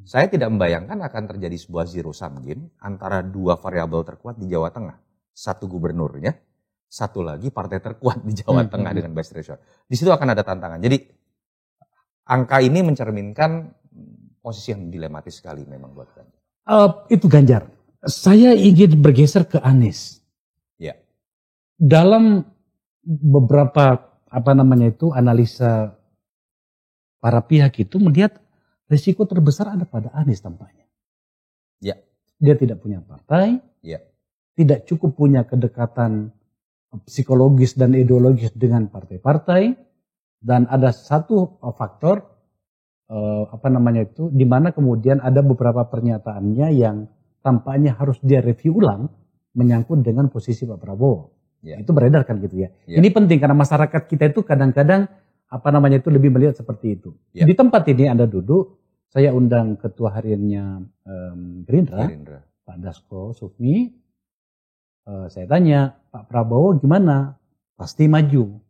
Saya tidak membayangkan akan terjadi sebuah zero sum game antara dua variabel terkuat di Jawa Tengah. Satu gubernurnya, satu lagi partai terkuat di Jawa Tengah dengan base ratio. Di situ akan ada tantangan. Jadi angka ini mencerminkan posisi yang dilematis sekali memang buat Ganjar. Itu Ganjar. Saya ingin bergeser ke Anies. Ya. Dalam beberapa analisa para pihak itu melihat risiko terbesar ada pada Anies tampaknya. Ya. Dia tidak punya partai. Ya. Tidak cukup punya kedekatan psikologis dan ideologis dengan partai-partai. Dan ada satu faktor di mana kemudian ada beberapa pernyataannya yang tampaknya harus dia review ulang menyangkut dengan posisi Pak Prabowo. Itu beredar kan gitu ya. Ini penting karena masyarakat kita itu kadang-kadang lebih melihat seperti itu. Di tempat ini Anda duduk, saya undang ketua hariannya Gerindra, Pak Dasko Sufmi. Saya tanya, Pak Prabowo gimana? Pasti maju.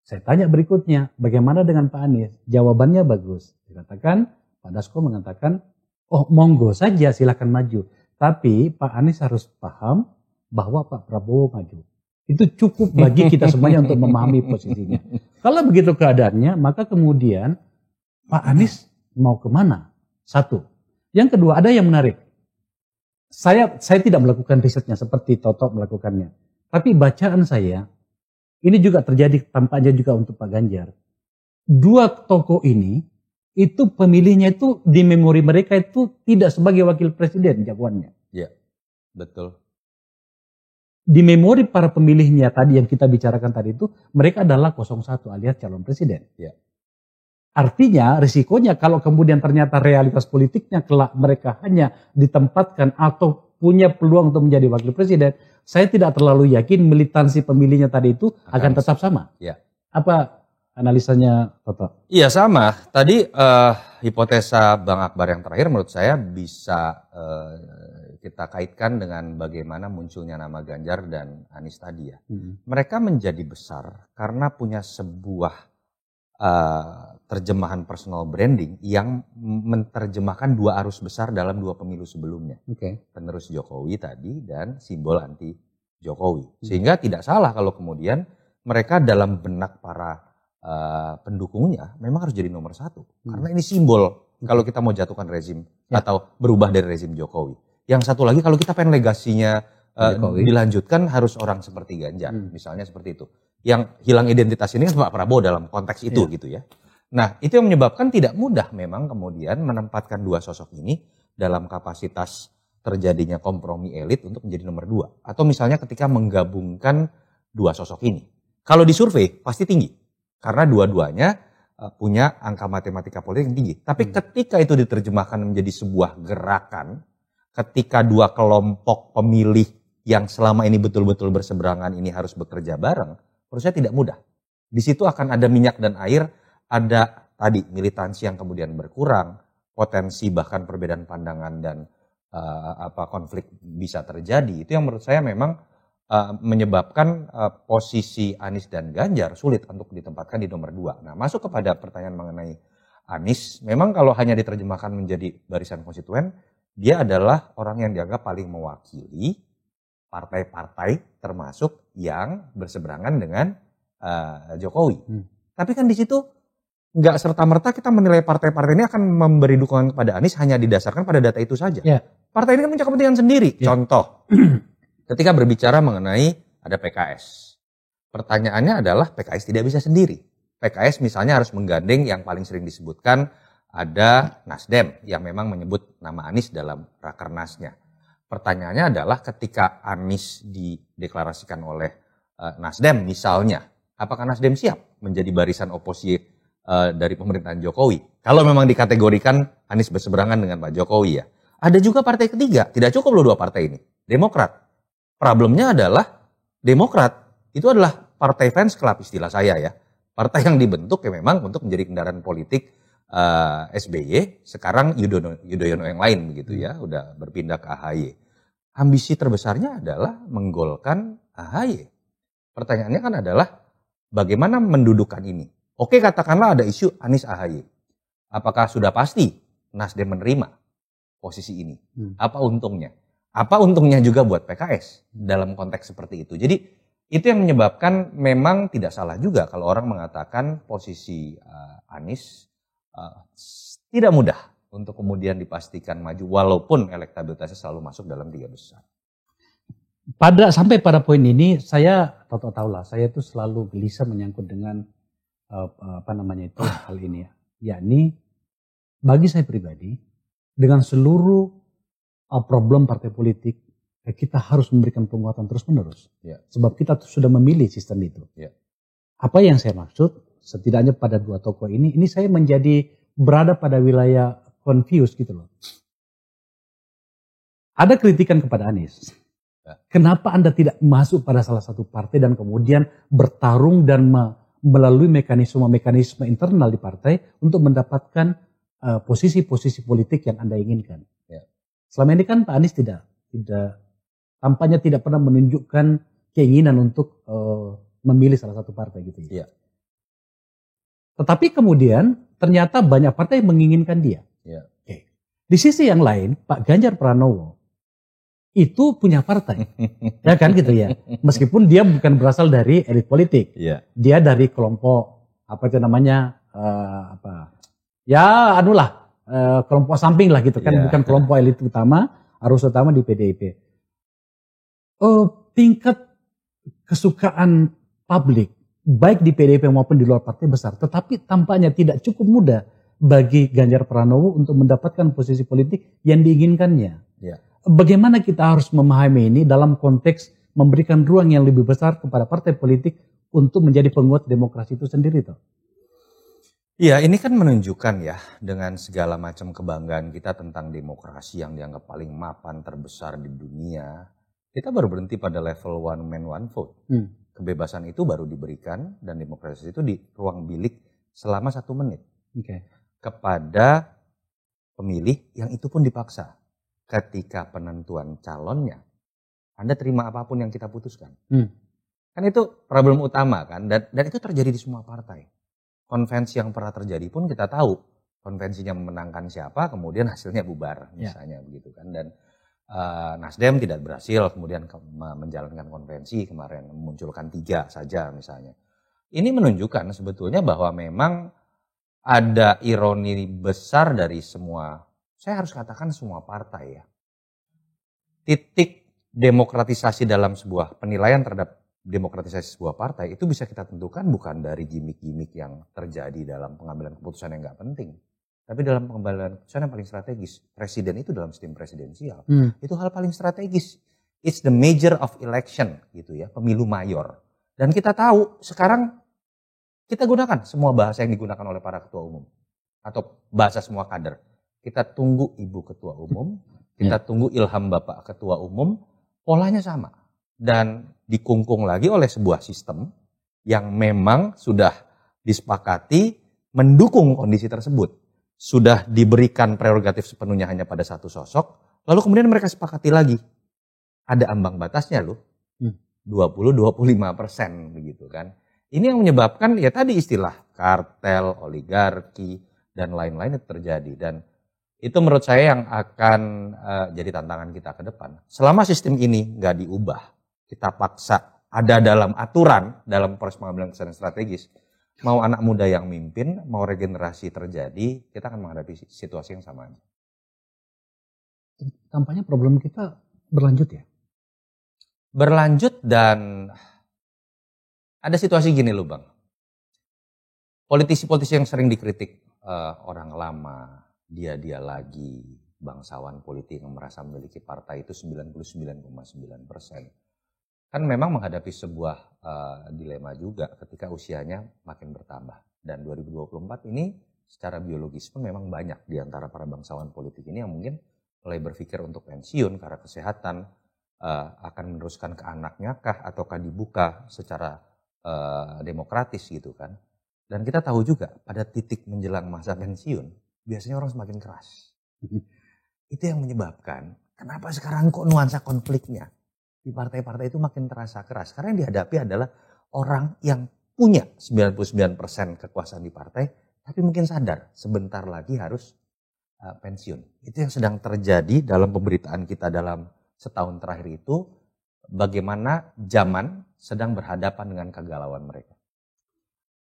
Saya tanya berikutnya, bagaimana dengan Pak Anies? Jawabannya bagus. Pak Dasko mengatakan, oh monggo saja silakan maju. Tapi Pak Anies harus paham bahwa Pak Prabowo maju. Itu cukup bagi kita semuanya untuk memahami posisinya. Kalau begitu keadaannya, maka kemudian Pak Anies mau kemana? Satu. Yang kedua, ada yang menarik. Saya tidak melakukan risetnya seperti Toto melakukannya. Tapi bacaan saya, ini juga terjadi tampaknya juga untuk Pak Ganjar. Dua tokoh ini, itu pemilihnya itu di memori mereka itu tidak sebagai wakil presiden jagoannya. Iya, betul. Di memori para pemilihnya tadi yang kita bicarakan tadi itu, mereka adalah 01 alias calon presiden. Ya. Artinya risikonya kalau kemudian ternyata realitas politiknya kelak mereka hanya ditempatkan atau punya peluang untuk menjadi wakil presiden, saya tidak terlalu yakin militansi pemilihnya tadi itu akan tetap sama. Ya. Apa analisanya Toto? Iya sama. Tadi hipotesa Bang Akbar yang terakhir menurut saya bisa kita kaitkan dengan bagaimana munculnya nama Ganjar dan Anies tadi ya. Mereka menjadi besar karena punya sebuah terjemahan personal branding yang menerjemahkan dua arus besar dalam dua pemilu sebelumnya. Penerus Jokowi tadi dan simbol anti Jokowi. Sehingga tidak salah kalau kemudian mereka dalam benak para pendukungnya memang harus jadi nomor satu. Karena ini simbol kalau kita mau jatuhkan rezim atau berubah dari rezim Jokowi. Yang satu lagi kalau kita pengen legasinya dilanjutkan harus orang seperti Ganjar. Misalnya seperti itu. Yang hilang identitas ini Pak Prabowo dalam konteks itu gitu ya. Nah itu yang menyebabkan tidak mudah memang kemudian menempatkan dua sosok ini dalam kapasitas terjadinya kompromi elit untuk menjadi nomor 2. Atau misalnya ketika menggabungkan dua sosok ini. Kalau di survei pasti tinggi. Karena dua-duanya punya angka matematika politik yang tinggi. Tapi ketika itu diterjemahkan menjadi sebuah gerakan, ketika dua kelompok pemilih yang selama ini betul-betul berseberangan ini harus bekerja bareng, menurut saya tidak mudah. Di situ akan ada minyak dan air, ada tadi militansi yang kemudian berkurang, potensi bahkan perbedaan pandangan dan konflik bisa terjadi. Itu yang menurut saya memang menyebabkan posisi Anies dan Ganjar sulit untuk ditempatkan di nomor 2. Nah, masuk kepada pertanyaan mengenai Anies, memang kalau hanya diterjemahkan menjadi barisan konstituen, dia adalah orang yang dianggap paling mewakili partai-partai termasuk yang berseberangan dengan Jokowi. Tapi kan di situ nggak serta-merta kita menilai partai-partai ini akan memberi dukungan kepada Anies hanya didasarkan pada data itu saja. Yeah. Partai ini kan punya kepentingan sendiri. Yeah. Contoh, ketika berbicara mengenai ada PKS. Pertanyaannya adalah PKS tidak bisa sendiri. PKS misalnya harus menggandeng yang paling sering disebutkan ada Nasdem yang memang menyebut nama Anies dalam rakernasnya. Pertanyaannya adalah ketika Anies dideklarasikan oleh Nasdem misalnya, apakah Nasdem siap menjadi barisan oposisi dari pemerintahan Jokowi? Kalau memang dikategorikan Anies berseberangan dengan Pak Jokowi ya. Ada juga partai ketiga, tidak cukup loh dua partai ini, Demokrat. Problemnya adalah Demokrat itu adalah partai fans club istilah saya ya. Partai yang dibentuk ya memang untuk menjadi kendaraan politik SBY, sekarang Yudhoyono yang lain begitu ya, udah berpindah ke AHY. Ambisi terbesarnya adalah menggolkan AHY. Pertanyaannya kan adalah bagaimana mendudukan ini? Oke, katakanlah ada isu Anies AHY. Apakah sudah pasti Nasdem menerima posisi ini? Apa untungnya? Apa untungnya juga buat PKS dalam konteks seperti itu? Jadi itu yang menyebabkan memang tidak salah juga kalau orang mengatakan posisi Anies tidak mudah untuk kemudian dipastikan maju walaupun elektabilitasnya selalu masuk dalam 3 besar. Sampai pada poin ini saya tahu lah, saya itu selalu gelisah menyangkut dengan hal ini ya. Yakni bagi saya pribadi dengan seluruh problem partai politik kita harus memberikan penguatan terus-menerus. Ya. Sebab kita sudah memilih sistem itu. Ya. Apa yang saya maksud, setidaknya pada 2 tokoh ini saya berada pada wilayah confused gitu loh. Ada kritikan kepada Anies. Ya. Kenapa Anda tidak masuk pada salah satu partai dan kemudian bertarung dan melalui mekanisme internal di partai untuk mendapatkan posisi-posisi politik yang Anda inginkan. Ya. Selama ini kan Pak Anies tampaknya tidak pernah menunjukkan keinginan untuk memilih salah satu partai gitu ya. Tetapi kemudian ternyata banyak partai yang menginginkan dia. Ya. Oke. Di sisi yang lain Pak Ganjar Pranowo itu punya partai, ya kan gitu ya. Meskipun dia bukan berasal dari elit politik, dia dari kelompok kelompok samping lah gitu kan, bukan kelompok elit utama, arus utama di PDIP. Tingkat kesukaan publik baik di PDIP maupun di luar partai besar, tetapi tampaknya tidak cukup mudah bagi Ganjar Pranowo untuk mendapatkan posisi politik yang diinginkannya. Ya. Bagaimana kita harus memahami ini dalam konteks memberikan ruang yang lebih besar kepada partai politik untuk menjadi penguat demokrasi itu sendiri toh? Iya, ini kan menunjukkan ya dengan segala macam kebanggaan kita tentang demokrasi yang dianggap paling mapan terbesar di dunia. Kita baru berhenti pada level one man one vote. Kebebasan itu baru diberikan dan demokrasi itu di ruang bilik selama 1 menit. Kepada pemilih yang itu pun dipaksa. Ketika penentuan calonnya, Anda terima apapun yang kita putuskan. Kan itu problem utama kan, dan itu terjadi di semua partai. Konvensi yang pernah terjadi pun kita tahu konvensinya memenangkan siapa, kemudian hasilnya bubar misalnya begitu kan. Dan Nasdem tidak berhasil kemudian menjalankan konvensi kemarin, memunculkan 3 saja misalnya. Ini menunjukkan sebetulnya bahwa memang ada ironi besar dari semua, saya harus katakan semua partai ya. Titik demokratisasi dalam sebuah penilaian terhadap demokratisasi sebuah partai itu bisa kita tentukan bukan dari gimmick-gimmick yang terjadi dalam pengambilan keputusan yang nggak penting. Tapi dalam pengambilan keputusan yang paling strategis, presiden itu dalam sistem presidensial, itu hal paling strategis. It's the major of election gitu ya, pemilu mayor. Dan kita tahu sekarang kita gunakan semua bahasa yang digunakan oleh para ketua umum atau bahasa semua kader. Kita tunggu ibu ketua umum, kita tunggu ilham bapak ketua umum, polanya sama. Dan dikungkung lagi oleh sebuah sistem yang memang sudah disepakati mendukung kondisi tersebut. Sudah diberikan prerogatif sepenuhnya hanya pada satu sosok, lalu kemudian mereka sepakati lagi. Ada ambang batasnya loh, 20-25% begitu kan. Ini yang menyebabkan ya tadi istilah kartel, oligarki, dan lain-lain itu terjadi. Dan itu menurut saya yang akan jadi tantangan kita ke depan. Selama sistem ini nggak diubah, kita paksa ada dalam aturan, dalam proses pengambilan keputusan strategis, mau anak muda yang mimpin, mau regenerasi terjadi, kita akan menghadapi situasi yang sama aja. Tampaknya problem kita berlanjut ya? Berlanjut dan ada situasi gini loh Bang. Politisi-politisi yang sering dikritik orang lama, dia lagi, bangsawan politik yang merasa memiliki partai itu 99,9%. Kan memang menghadapi sebuah dilema juga ketika usianya makin bertambah. Dan 2024 ini secara biologis pun memang banyak di antara para bangsawan politik ini yang mungkin mulai berpikir untuk pensiun karena kesehatan, akan meneruskan ke anaknya kah ataukah dibuka secara demokratis gitu kan. Dan kita tahu juga pada titik menjelang masa pensiun biasanya orang semakin keras. Itu yang menyebabkan kenapa sekarang kok nuansa konfliknya di partai-partai itu makin terasa keras. Karena yang dihadapi adalah orang yang punya 99% kekuasaan di partai, tapi mungkin sadar sebentar lagi harus pensiun. Itu yang sedang terjadi dalam pemberitaan kita dalam setahun terakhir itu, bagaimana zaman sedang berhadapan dengan kegalauan mereka.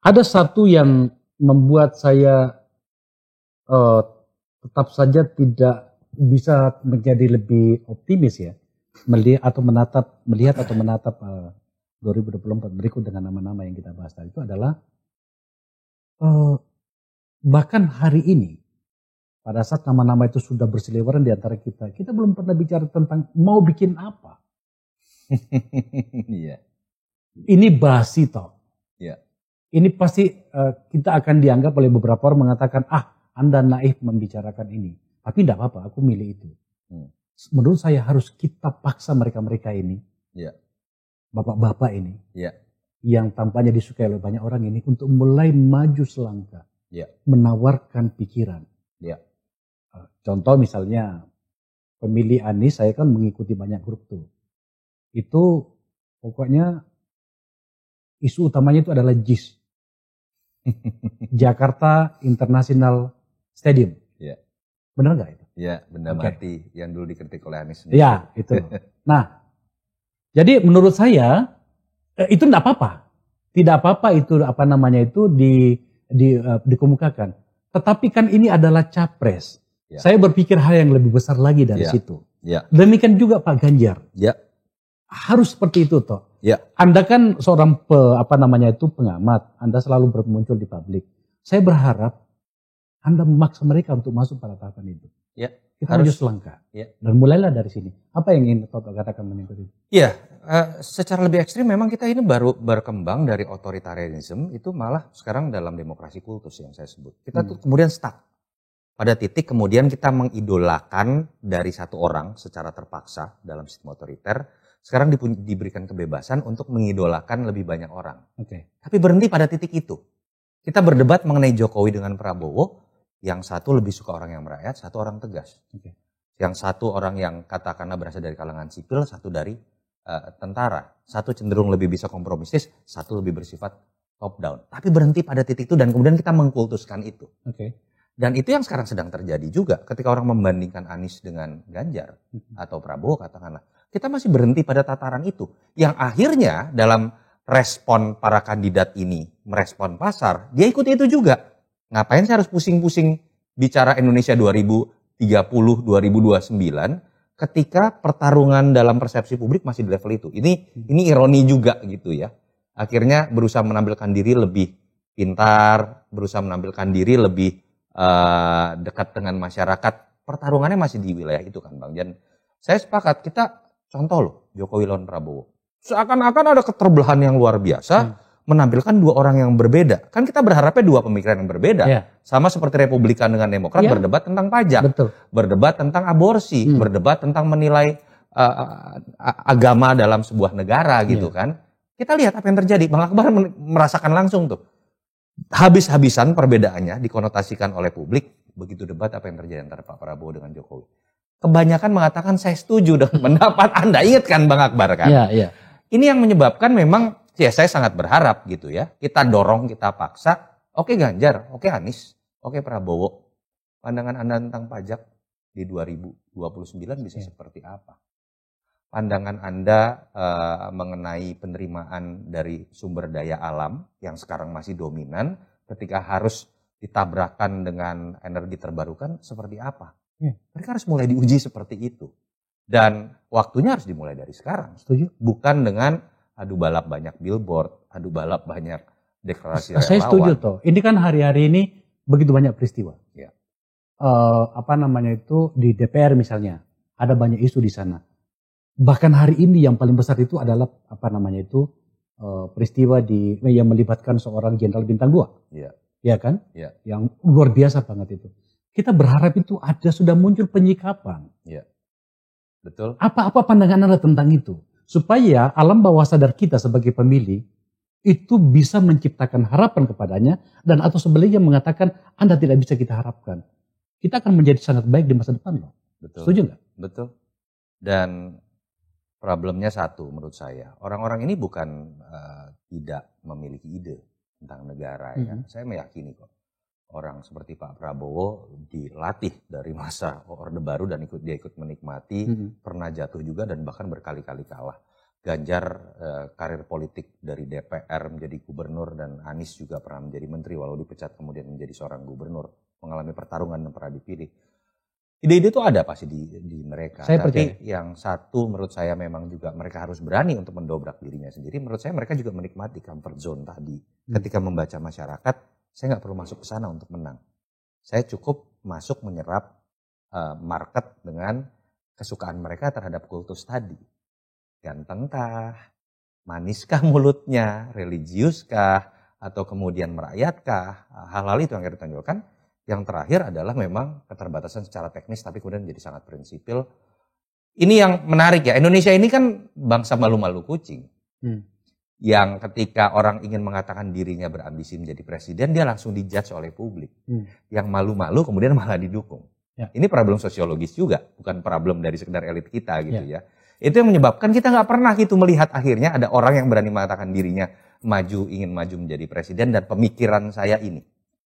Ada satu yang membuat saya tetap saja tidak bisa menjadi lebih optimis ya. Melihat atau menatap 2024 berikut dengan nama-nama yang kita bahas tadi itu adalah bahkan hari ini pada saat nama-nama itu sudah berseliweran di antara kita belum pernah bicara tentang mau bikin apa. Iya. Ini basi toh. Iya. Ini pasti kita akan dianggap oleh beberapa orang mengatakan Anda naif membicarakan ini. Tapi tidak apa-apa, aku milih itu. Menurut saya harus kita paksa mereka-mereka ini, bapak-bapak ini, yang tampaknya disukai oleh banyak orang ini untuk mulai maju selangkah, menawarkan pikiran. Contoh misalnya pemilih Anies, saya kan mengikuti banyak grup tuh. Itu pokoknya isu utamanya itu adalah JIS, Jakarta International Stadium. Benar nggak itu? Ya, benda mati yang dulu dikritik oleh Anies. Ya, itu. Nah, jadi menurut saya itu tidak apa-apa. Tidak apa-apa itu dikemukakan. Tetapi kan ini adalah capres. Saya berpikir hal yang lebih besar lagi dari situ. Demikian juga Pak Ganjar. Harus seperti itu toh. Anda kan seorang pengamat. Anda selalu bermuncul di publik. Saya berharap Anda memaksa mereka untuk masuk pada tahapan itu. Kita harus selangkah. Dan mulailah dari sini. Apa yang ingin Toto katakan menyangkut itu? Secara lebih ekstrim memang kita ini baru berkembang dari otoritarianisme itu malah sekarang dalam demokrasi kultus yang saya sebut. Kita tuh kemudian stuck. Pada titik kemudian kita mengidolakan dari satu orang secara terpaksa dalam sistem otoriter. Sekarang diberikan kebebasan untuk mengidolakan lebih banyak orang. Tapi berhenti pada titik itu. Kita berdebat mengenai Jokowi dengan Prabowo. Yang satu lebih suka orang yang merakyat, satu orang tegas. Yang satu orang yang katakanlah berasal dari kalangan sipil, satu dari tentara. Satu cenderung lebih bisa kompromistis, satu lebih bersifat top down. Tapi berhenti pada titik itu dan kemudian kita mengkultuskan itu. Dan itu yang sekarang sedang terjadi juga ketika orang membandingkan Anies dengan Ganjar atau Prabowo katakanlah. Kita masih berhenti pada tataran itu. Yang akhirnya dalam respon para kandidat ini merespon pasar, dia ikut itu juga. Ngapain saya harus pusing-pusing bicara Indonesia 2030, 2029 ketika pertarungan dalam persepsi publik masih di level itu. Ini ironi juga gitu ya. Akhirnya berusaha menampilkan diri lebih pintar, berusaha menampilkan diri lebih dekat dengan masyarakat, pertarungannya masih di wilayah itu kan Bang. Dan saya sepakat, kita contoh loh Jokowi lawan Prabowo. Seakan-akan ada keterbelahan yang luar biasa, menampilkan dua orang yang berbeda. Kan kita berharapnya dua pemikiran yang berbeda. Sama seperti Republikan dengan Demokrat berdebat tentang pajak, berdebat tentang aborsi, berdebat tentang menilai agama dalam sebuah negara gitu kan. Kita lihat apa yang terjadi. Bang Akbar merasakan langsung tuh. Habis-habisan perbedaannya dikonotasikan oleh publik. Begitu debat apa yang terjadi antara Pak Prabowo dengan Jokowi. Kebanyakan mengatakan saya setuju dengan pendapat Anda. Ingat kan Bang Akbar kan? Ini yang menyebabkan memang ya saya sangat berharap gitu ya. Kita dorong, kita paksa. Oke Ganjar, oke Anies, oke Prabowo. Pandangan Anda tentang pajak di 2029 bisa seperti apa? Pandangan Anda mengenai penerimaan dari sumber daya alam yang sekarang masih dominan ketika harus ditabrakkan dengan energi terbarukan seperti apa? Mereka harus mulai diuji seperti itu. Dan waktunya harus dimulai dari sekarang. Setuju? Bukan dengan adu balap banyak billboard, adu balap banyak deklarasi relawan. Saya setuju toh. Ini kan hari-hari ini begitu banyak peristiwa. Di DPR misalnya ada banyak isu di sana. Bahkan hari ini yang paling besar itu adalah peristiwa yang melibatkan seorang jenderal bintang 2. Ya kan? Yang luar biasa banget itu. Kita berharap itu sudah muncul penyikapan. Betul. Apa pandangan Anda tentang itu? Supaya alam bawah sadar kita sebagai pemilih itu bisa menciptakan harapan kepadanya dan atau sebaliknya mengatakan Anda tidak bisa kita harapkan. Kita akan menjadi sangat baik di masa depan loh. Betul. Setuju nggak? Betul. Dan problemnya satu menurut saya, orang-orang ini bukan tidak memiliki ide tentang negara ya. Saya meyakini kok orang seperti Pak Prabowo dilatih dari masa Orde Baru dan dia ikut menikmati, pernah jatuh juga dan bahkan berkali-kali kalah. Ganjar karir politik dari DPR menjadi gubernur dan Anies juga pernah menjadi menteri walau dipecat kemudian menjadi seorang gubernur, mengalami pertarungan dan pernah dipilih. Ide-ide itu ada pasti di mereka. Saya Tapi percaya. yang satu menurut saya memang juga mereka harus berani untuk mendobrak dirinya sendiri. Menurut saya mereka juga menikmati comfort zone tadi. Ketika membaca masyarakat, saya nggak perlu masuk ke sana untuk menang. Saya cukup masuk menyerap market dengan kesukaan mereka terhadap kultus tadi. Gantengkah, maniskah mulutnya, religiuskah, atau kemudian merayyatkah, hal-hal itu yang kita tonjolkan. Yang terakhir adalah memang keterbatasan secara teknis tapi kemudian menjadi sangat prinsipil. Ini yang menarik ya, Indonesia ini kan bangsa malu-malu kucing. Yang ketika orang ingin mengatakan dirinya berambisi menjadi presiden, dia langsung dijudge oleh publik. Yang malu-malu kemudian malah didukung. Ini problem sosiologis juga, bukan problem dari sekedar elit kita gitu ya. Itu yang menyebabkan kita nggak pernah gitu melihat akhirnya ada orang yang berani mengatakan dirinya ingin maju menjadi presiden dan pemikiran saya ini.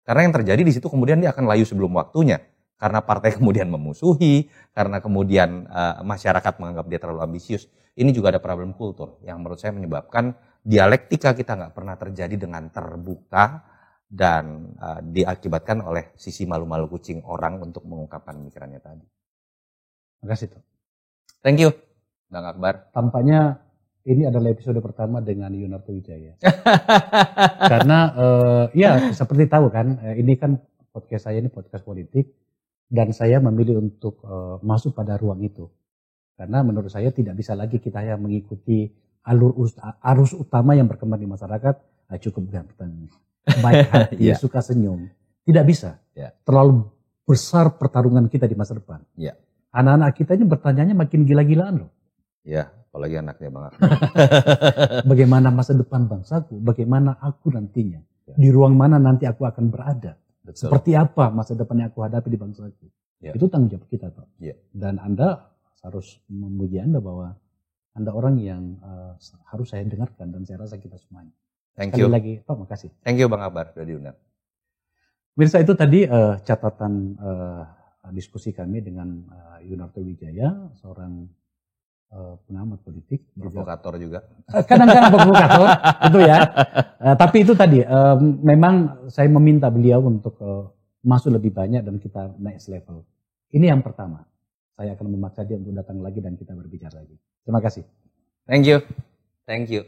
Karena yang terjadi di situ kemudian dia akan layu sebelum waktunya. Karena partai kemudian memusuhi, karena kemudian masyarakat menganggap dia terlalu ambisius. Ini juga ada problem kultur yang menurut saya menyebabkan dialektika kita nggak pernah terjadi dengan terbuka dan diakibatkan oleh sisi malu-malu kucing orang untuk mengungkapkan pemikirannya tadi. Makasih tuh. Thank you, Bang Akbar. Tampaknya ini adalah episode pertama dengan Yunarto Wijaya. Karena seperti tahu kan, ini kan podcast saya ini podcast politik dan saya memilih untuk masuk pada ruang itu. Karena menurut saya tidak bisa lagi kita yang mengikuti arus utama yang berkembang di masyarakat, cukup ganteng, baik hati, suka senyum. Tidak bisa. Terlalu besar pertarungan kita di masa depan. Anak-anak kita ini bertanyanya makin gila-gilaan loh. Apalagi anaknya Bang Akbar. Bagaimana masa depan bangsaku, bagaimana aku nantinya, di ruang mana nanti aku akan berada, seperti apa masa depan yang aku hadapi di bangsaku. Itu tanggung jawab kita toh. Dan Anda harus memuji Anda bahwa Anda orang yang harus saya dengarkan dan saya rasa kita semuanya. Thank you. Sekali lagi, Pak, makasih. Thank you Bang Akbar sudah diundang. Mirsa, itu tadi catatan diskusi kami dengan Yunarto Wijaya, seorang pengamat politik, provokator juga. Kadang-kadang provokator, itu ya. Tapi itu tadi, memang saya meminta beliau untuk masuk lebih banyak dan kita next level. Ini yang pertama. Saya akan memaksa dia untuk datang lagi dan kita berbicara lagi. Terima kasih. Thank you.